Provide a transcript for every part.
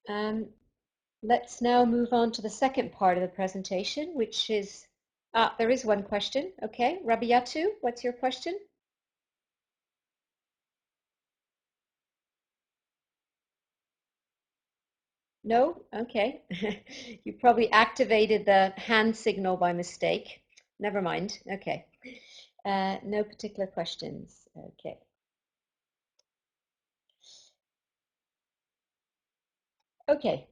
Um, let's now move on to the second part of the presentation, which is, there is one question. Okay, Rabiatu, what's your question? No? Okay. You probably activated the hand signal by mistake. Never mind. Okay. No particular questions. Okay. Okay.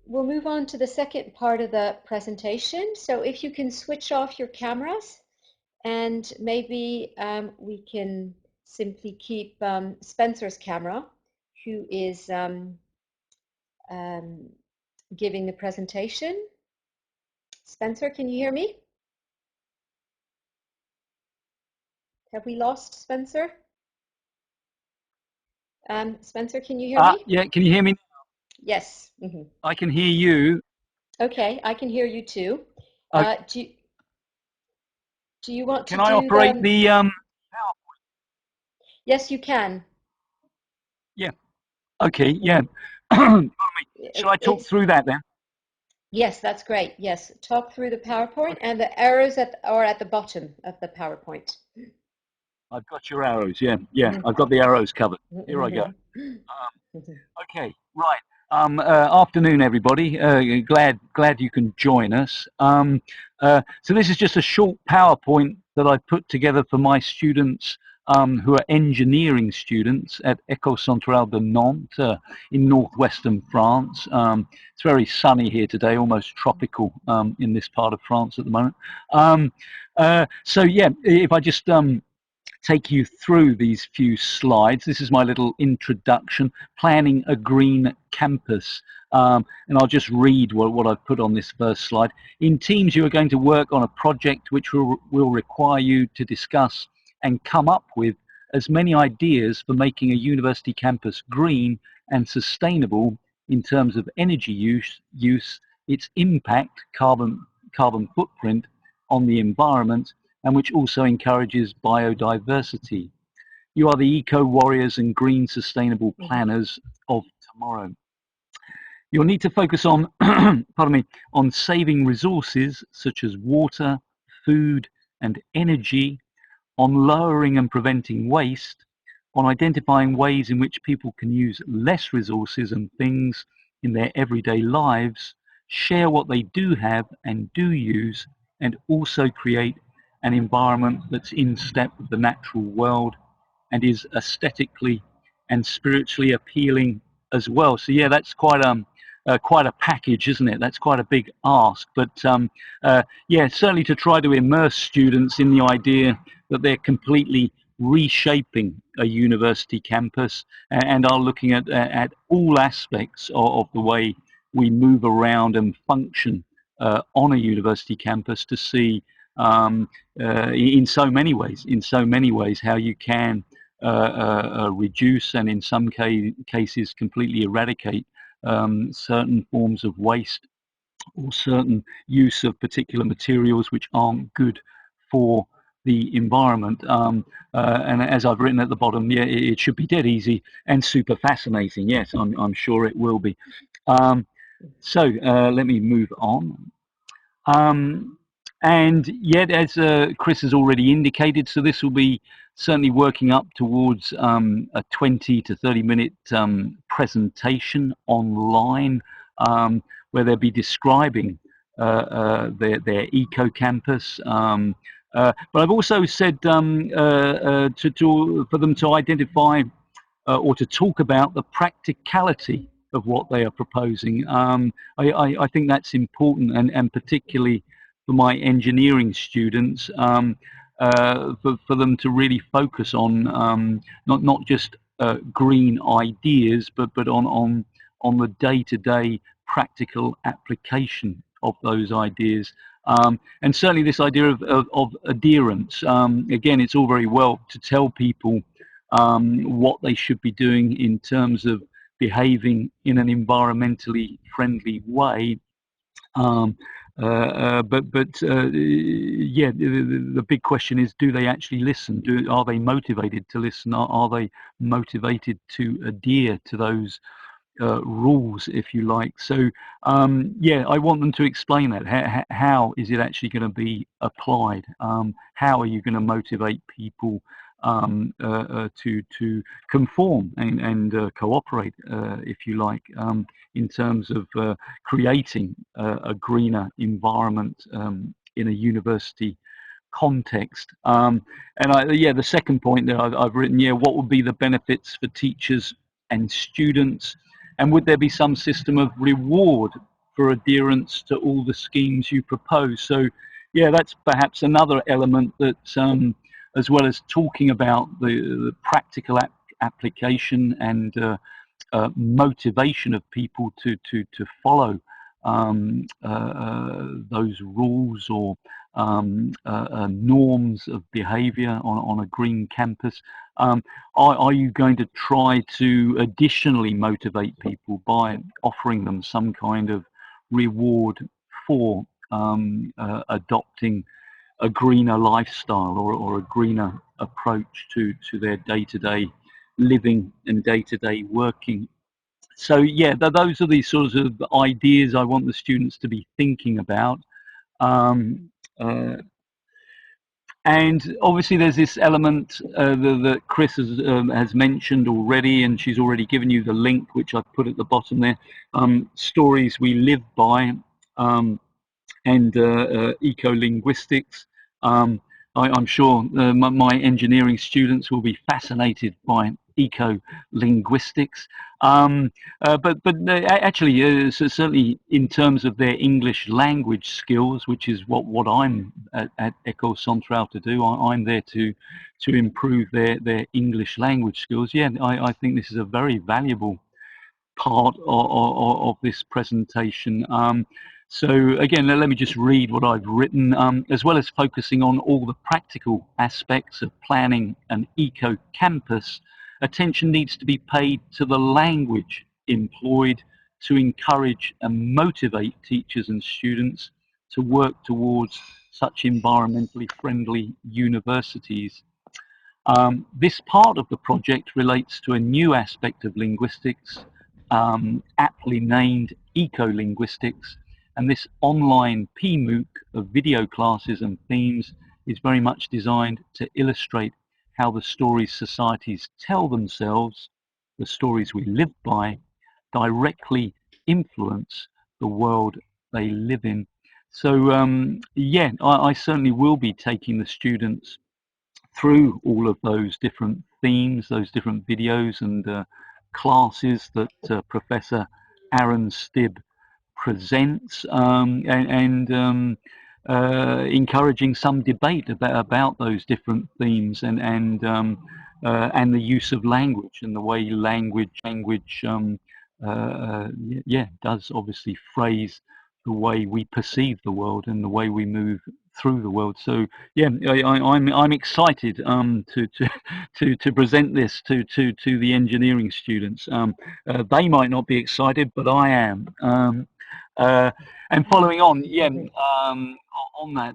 We'll move on to the second part of the presentation. So if you can switch off your cameras and maybe we can simply keep Spencer's camera, who is um, giving the presentation. Spencer, can you hear me? Have we lost Spencer? Spencer, can you hear me? Yeah, can you hear me? Yes. I can hear you. Okay, I can hear you too. Uh, Do you want to can I do operate the? the Yes, you can. Yeah. Okay, yeah. Mhm. Shall I talk It's through that then? yes, that's great. Yes, talk through the PowerPoint and the arrows are at the bottom of the PowerPoint. I've got your arrows. Yeah, yeah. I've got the arrows covered. Here I go. Mhm. Okay, right. Afternoon, everybody. Glad you can join us. So this is just a short PowerPoint that I put together for my students who are engineering students at École Centrale de Nantes in northwestern France. It's very sunny here today, almost tropical in this part of France at the moment. So yeah, if I just take you through these few slides. This is my little introduction, planning a green campus. And I'll just read what I've put on this first slide. In teams, you are going to work on a project which will require you to discuss and come up with as many ideas for making a university campus green and sustainable in terms of energy use, its impact, carbon footprint on the environment, and which also encourages biodiversity. You are the eco-warriors and green sustainable planners of tomorrow. You'll need to focus on, pardon me, on saving resources such as water, food, and energy, on lowering and preventing waste, on identifying ways in which people can use less resources and things in their everyday lives, share what they do have and do use, and also create an environment that's in step with the natural world and is aesthetically and spiritually appealing as well. So yeah, that's quite a package, isn't it? That's quite a big ask, but yeah, certainly to try to immerse students in the idea that they're completely reshaping a university campus and are looking at all aspects of the way we move around and function on a university campus to see in so many ways how you can reduce and in some cases completely eradicate certain forms of waste or certain use of particular materials which aren't good for the environment. And as I've written at the bottom, yeah, it should be dead easy and super fascinating. Yes, I'm sure it will be. So let me move on. Um, and yet, as Chris has already indicated, so this will be certainly working up towards a 20 to 30-minute presentation online where they'll be describing their eco campus. But I've also said for them to identify or to talk about the practicality of what they are proposing. I think that's important, and particularly for my engineering students, for them to really focus on not just green ideas, but on the day-to-day practical application of those ideas. And certainly this idea of adherence. Again, it's all very well to tell people what they should be doing in terms of behaving in an environmentally friendly way. But yeah, the big question is: do they actually listen? Are they motivated to listen? Are they motivated to adhere to those rules, if you like. So yeah, I want them to explain that. How is it actually going to be applied? How are you going to motivate people to conform and cooperate, if you like, in terms of creating a greener environment in a university context. Yeah, the second point that I've written, yeah, what would be the benefits for teachers and students, and would there be some system of reward for adherence to all the schemes you propose? So yeah, that's perhaps another element that, as well as talking about the practical application and motivation of people to follow those rules or norms of behaviour on a green campus. Are you going to try to additionally motivate people by offering them some kind of reward for adopting a greener lifestyle or a greener approach to their day-to-day living and day-to-day working? So yeah, those are the sorts of ideas I want the students to be thinking about. Um, uh, and obviously there's this element that Chris has mentioned already, and she's already given you the link, which I've put at the bottom there, stories we live by, and eco-linguistics. I'm sure my engineering students will be fascinated by eco-linguistics. Actually, certainly in terms of their English language skills, which is what I'm at École Centrale to do, I'm there to improve their English language skills. Yeah, I think this is a very valuable part of this presentation. So again, let me just read what I've written. As well as focusing on all the practical aspects of planning an eco-campus, attention needs to be paid to the language employed to encourage and motivate teachers and students to work towards such environmentally friendly universities. This part of the project relates to a new aspect of linguistics, aptly named eco-linguistics, and this online PMOOC of video classes and themes is very much designed to illustrate how the stories societies tell themselves, the stories we live by, directly influence the world they live in. So yeah, I certainly will be taking the students through all of those different themes, those different videos and classes that Professor Aaron Stibb presents, and encouraging some debate about those different themes and the use of language and the way language yeah, does obviously phrase the way we perceive the world and the way we move through the world. So yeah, I'm excited to present this to the engineering students. They might not be excited, but I am. And following on, yeah, on that,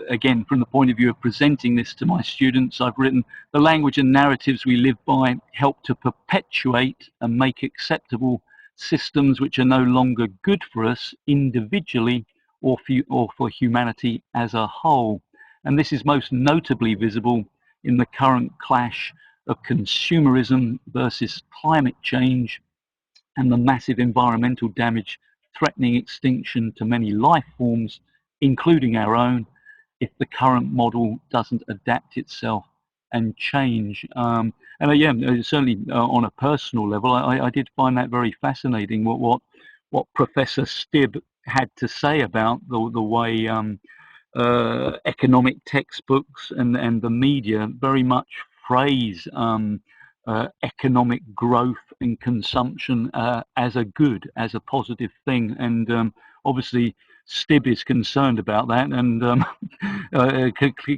again, from the point of view of presenting this to my students, I've written, the language and narratives we live by help to perpetuate and make acceptable systems which are no longer good for us individually or for humanity as a whole. And this is most notably visible in the current clash of consumerism versus climate change and the massive environmental damage threatening extinction to many life forms, including our own, if the current model doesn't adapt itself and change. Yeah, certainly on a personal level, I did find that very fascinating. What Professor Stibb had to say about the way economic textbooks and the media very much phrase economic growth and consumption as a good, as a positive thing. And obviously Stibb is concerned about that and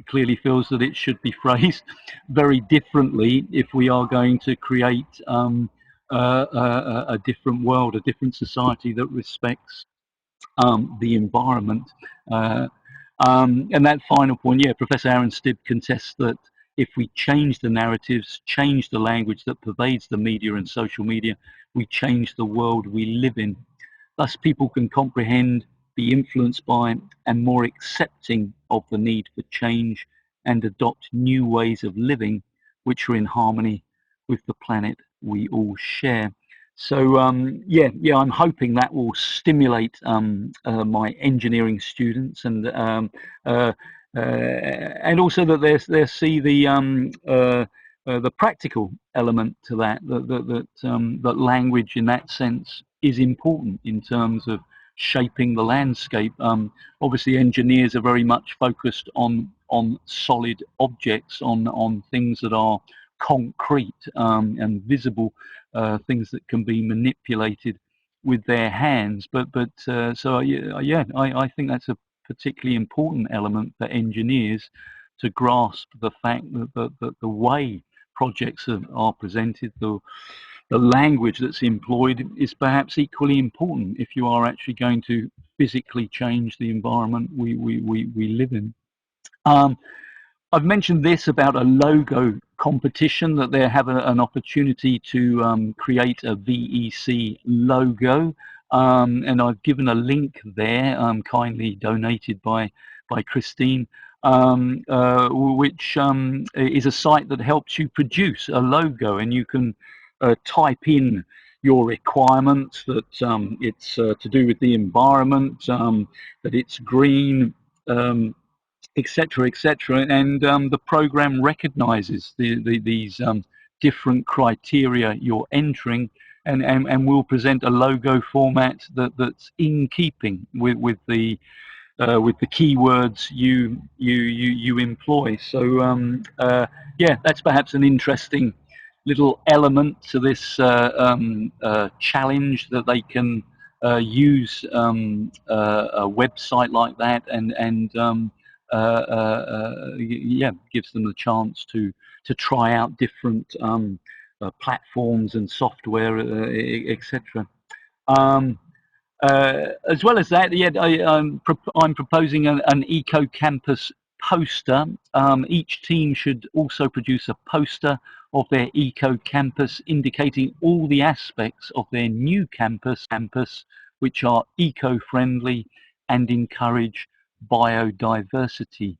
clearly feels that it should be phrased very differently if we are going to create a different world, a different society that respects the environment. And that final point, yeah, Professor Aaron Stibb contests that if we change the narratives, change the language that pervades the media and social media, we change the world we live in. Thus, people can comprehend, be influenced by, and more accepting of the need for change and adopt new ways of living which are in harmony with the planet we all share. So yeah, I'm hoping that will stimulate my engineering students, and also that they see the practical element to that, that language in that sense is important in terms of shaping the landscape. Obviously, engineers are very much focused on solid objects, on things that are concrete and visible, things that can be manipulated with their hands. So yeah, I think that's a particularly important element for engineers to grasp the fact that the way projects are presented, the language that's employed is perhaps equally important if you are actually going to physically change the environment we live in. I've mentioned this about a logo competition, that they have an opportunity to create a VEC logo, and I've given a link there, kindly donated by Christine, which is a site that helps you produce a logo, and you can type in your requirements, that it's to do with the environment, that it's green, etc., etc., and the program recognizes these different criteria you're entering, and will present a logo format that's in keeping with the keywords you employ. So yeah, that's perhaps an interesting little element to this challenge, that they can use a website like that, and yeah, gives them the chance to try out different platforms and software, etc. As well as that, yeah, I'm proposing an Eco Campus poster. Each team should also produce a poster of their Eco Campus, indicating all the aspects of their new campus, which are eco-friendly and encourage biodiversity.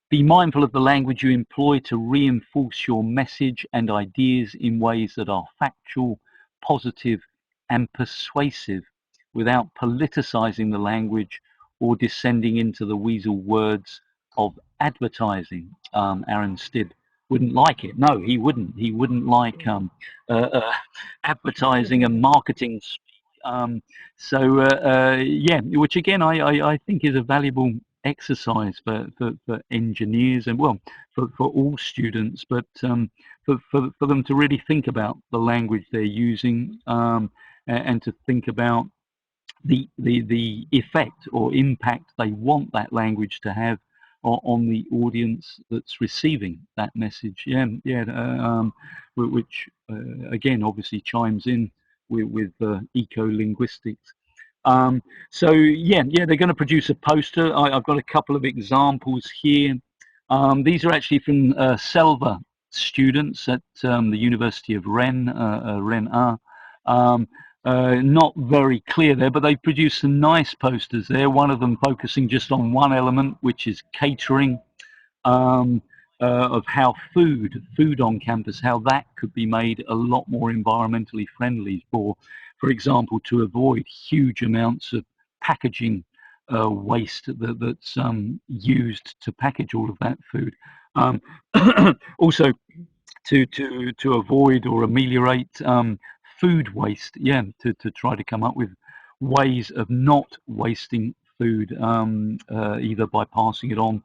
Be mindful of the language you employ to reinforce your message and ideas in ways that are factual, positive, and persuasive, without politicizing the language or descending into the weasel words of advertising. Aaron Stibb wouldn't like it. No, he wouldn't. He wouldn't like advertising and marketing. Yeah, which again I think is a valuable exercise for engineers, and well, for all students, but for them to really think about the language they're using, and to think about the effect or impact they want that language to have on the audience that's receiving that message. Yeah, which again obviously chimes in with eco-linguistics. So yeah, they're going to produce a poster. I've got a couple of examples here. These are actually from Selva students at the University of Rennes, Rennes. Not very clear there, but they produced some nice posters there. One of them focusing just on one element, which is catering, of how food on campus, how that could be made a lot more environmentally friendly, for example, to avoid huge amounts of packaging waste that's used to package all of that food. Also, to avoid or ameliorate food waste, yeah, to try to come up with ways of not wasting food, either by passing it on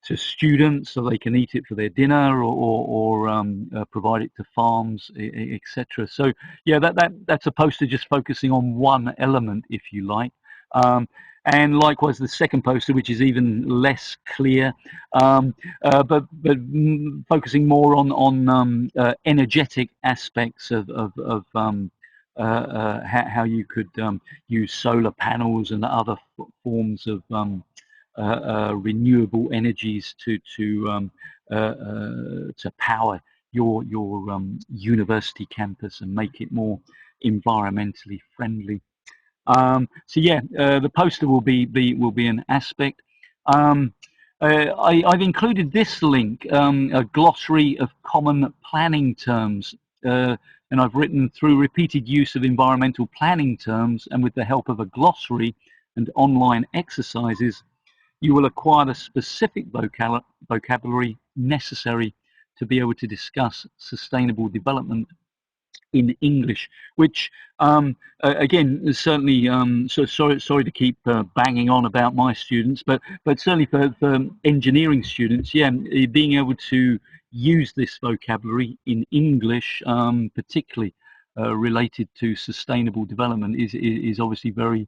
to students so they can eat it for their dinner, or provide it to farms, etc. So yeah, that's a poster just focusing on one element, if you like. And likewise, the second poster, which is even less clear, but focusing more on energetic aspects of how you could use solar panels and other forms of renewable energies to power your university campus and make it more environmentally friendly. So yeah, the poster will be an aspect. I've included this link, a glossary of common planning terms, and I've written through repeated use of environmental planning terms and with the help of a glossary and online exercises, you will acquire the specific vocabulary necessary to be able to discuss sustainable development in English, which again is certainly so sorry to keep banging on about my students, but certainly for engineering students, yeah, being able to use this vocabulary in English, particularly related to sustainable development, is obviously very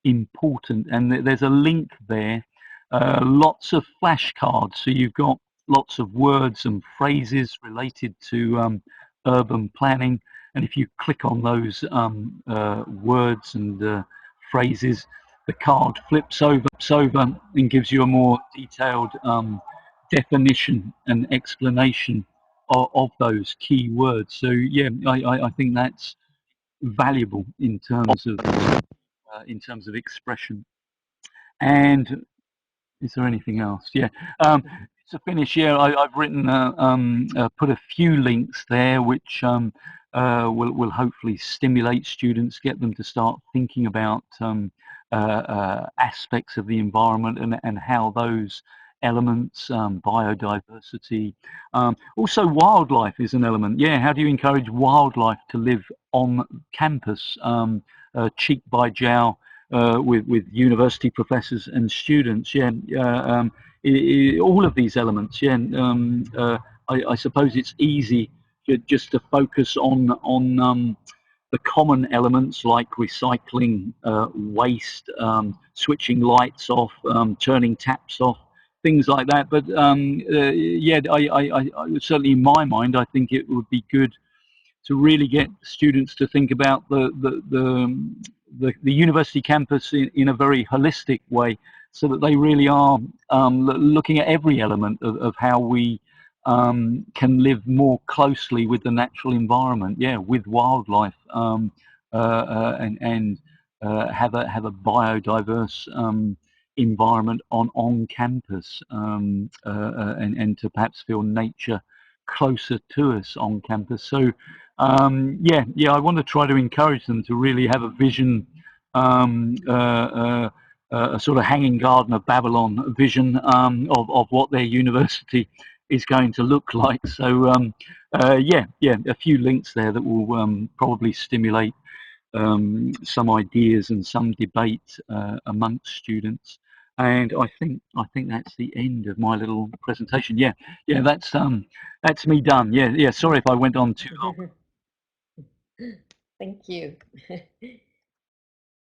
important. And there's a link there, lots of flashcards, so you've got lots of words and phrases related to urban planning. And if you click on those words and phrases, the card flips over and gives you a more detailed definition and explanation of those key words. So yeah, I think that's valuable in terms of expression. And is there anything else? Yeah. To finish, yeah, I've written, put a few links there, which will hopefully stimulate students, get them to start thinking about aspects of the environment and how those elements, biodiversity, also wildlife is an element. Yeah, how do you encourage wildlife to live on campus, cheek by jowl? With university professors and students, yeah, all of these elements, yeah. I suppose it's easy just to focus on the common elements like recycling, waste, switching lights off, turning taps off, things like that. But yeah, I certainly in my mind, I think it would be good to really get students to think about the university campus in a very holistic way, so that they really are looking at every element of how we can live more closely with the natural environment, yeah, with wildlife, and have a biodiverse environment on campus, and to perhaps feel nature closer to us on campus. So yeah, I want to try to encourage them to really have a vision, a sort of hanging garden of Babylon vision of what their university is going to look like. So yeah, a few links there that will probably stimulate some ideas and some debate amongst students. And I think that's the end of my little presentation. Yeah, that's me done. Yeah. Sorry if I went on too long. Thank you.